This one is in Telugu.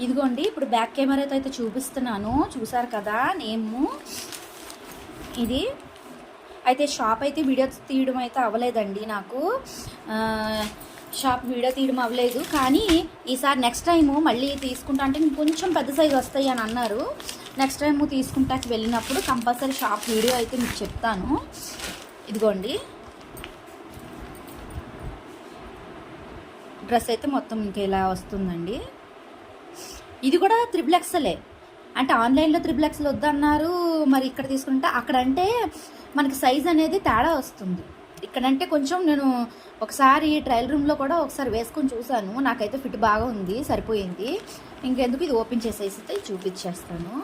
ఇదిగోండి ఇప్పుడు బ్యాక్ కెమెరాతో అయితే చూపిస్తున్నాను. చూసారు కదా నేము. ఇది అయితే షాప్ అయితే వీడియో తీయడం అయితే అవ్వలేదండి నాకు. షాప్ వీడియో తీయడం అవ్వలేదు. కానీ ఈసారి నెక్స్ట్ టైము మళ్ళీ తీసుకుంటా అంటే కొంచెం పెద్ద సైజు వస్తాయి అని అన్నారు. నెక్స్ట్ టైము తీసుకుంటాకి వెళ్ళినప్పుడు కంపల్సరీ షాప్ వీడియో అయితే మీకు చెప్తాను. ఇదిగోండి డ్రెస్ అయితే మొత్తం ఇంకేలా వస్తుందండి. ఇది కూడా XXL అంటే ఆన్లైన్లో XXL వద్దన్నారు. మరి ఇక్కడ తీసుకుంటే అక్కడంటే మనకి సైజ్ అనేది తేడా వస్తుంది. ఇక్కడంటే కొంచెం నేను ఒకసారి ట్రయల్ రూమ్లో కూడా ఒకసారి వేసుకొని చూశాను. నాకైతే ఫిట్ బాగా ఉంది, సరిపోయింది. ఇంకెందుకు ఇది ఓపెన్ చేసేసి చూపించేస్తాను.